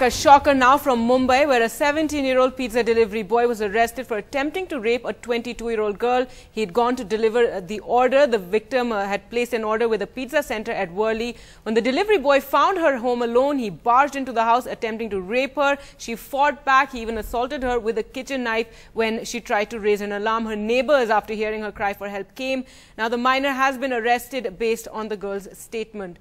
A shocker now from Mumbai, where a 17-year-old pizza delivery boy was arrested for attempting to rape a 22-year-old girl. He had gone to deliver the order. The victim had placed an order with a pizza center at Worli. When the delivery boy found her home alone, he barged into the house attempting to rape her. She fought back. He even assaulted her with a kitchen knife when she tried to raise an alarm. Her neighbors, after hearing her cry for help, came. Now the minor has been arrested based on the girl's statement.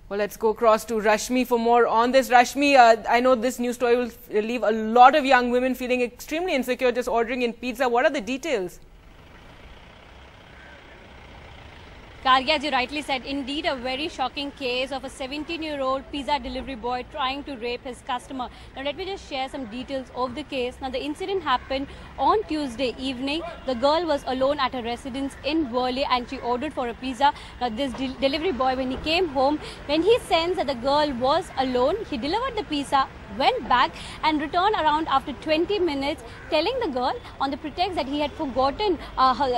Well, let's go across to Rashmi for more on this. Rashmi, I know this news story will leave a lot of young women feeling extremely insecure just ordering in pizza. What are the details? Gargi, as you rightly said, indeed a very shocking case of a 17-year-old pizza delivery boy trying to rape his customer. Now, let me just share some details of the case. Now, the incident happened on Tuesday evening. The girl was alone at her residence in Worli and she ordered for a pizza. Now, this delivery boy, when he came home, when he sensed that the girl was alone, he delivered the pizza, went back and returned around after 20 minutes, telling the girl on the pretext that he had forgotten,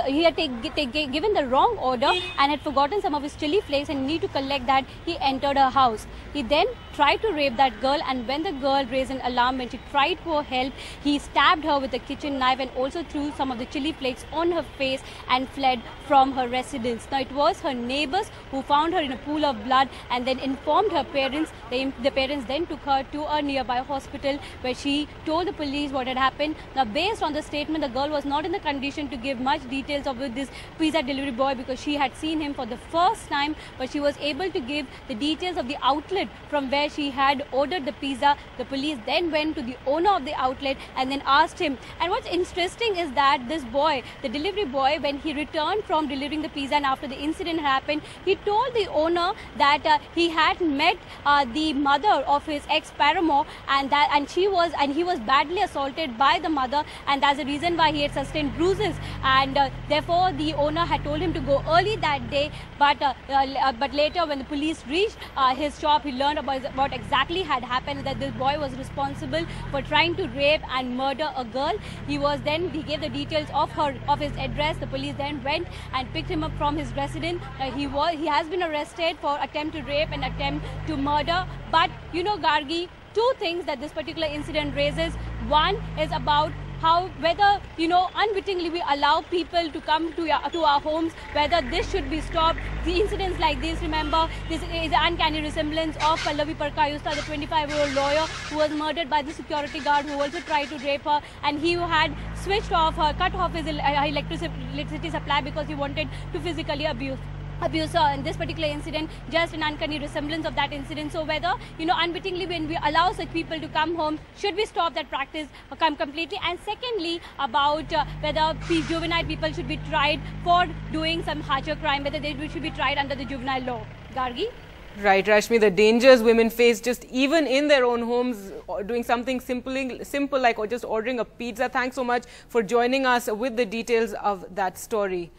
he had given the wrong order and had forgotten some of his chili flakes and need to collect that. He entered her house. He then tried to rape that girl, and when the girl raised an alarm, when she tried for help, he stabbed her with a kitchen knife and also threw some of the chili flakes on her face and fled from her residence. Now, it was her neighbors who found her in a pool of blood and then informed her parents. The parents then took her to a nearby hospital where she told the police what had happened. Now, based on the statement, the girl was not in the condition to give much details of this pizza delivery boy because she had seen him for the first time, but she was able to give the details of the outlet from where she had ordered the pizza. The police then went to the owner of the outlet and then asked him. And what's interesting is that this boy, the delivery boy, when he returned from delivering the pizza and after the incident happened, he told the owner that he had met the mother of his ex-paramour and he was badly assaulted by the mother, and that's the reason why he had sustained bruises, and therefore the owner had told him to go early that day, but later when the police reached his shop, he learned about what exactly had happened, that this boy was responsible for trying to rape and murder a girl. He gave the details of his address. The police then went and picked him up from his residence. He has been arrested for attempt to rape and attempt to murder. But you know, Gargi, two things that this particular incident raises. One is about whether, you know, unwittingly we allow people to come to our homes, whether this should be stopped. The incidents like this, remember, this is an uncanny resemblance of Pallavi Parkayusta, the 25-year-old lawyer who was murdered by the security guard who also tried to rape her, and he had cut off his electricity supply because he wanted to physically abuse her. In this particular incident, just an uncanny resemblance of that incident. So whether, you know, unwittingly when we allow such people to come home, should we stop that practice completely? And secondly, about whether juvenile people should be tried for doing some harsher crime, whether they should be tried under the juvenile law. Gargi? Right, Rashmi, the dangers women face just even in their own homes, doing something simple like just ordering a pizza. Thanks so much for joining us with the details of that story.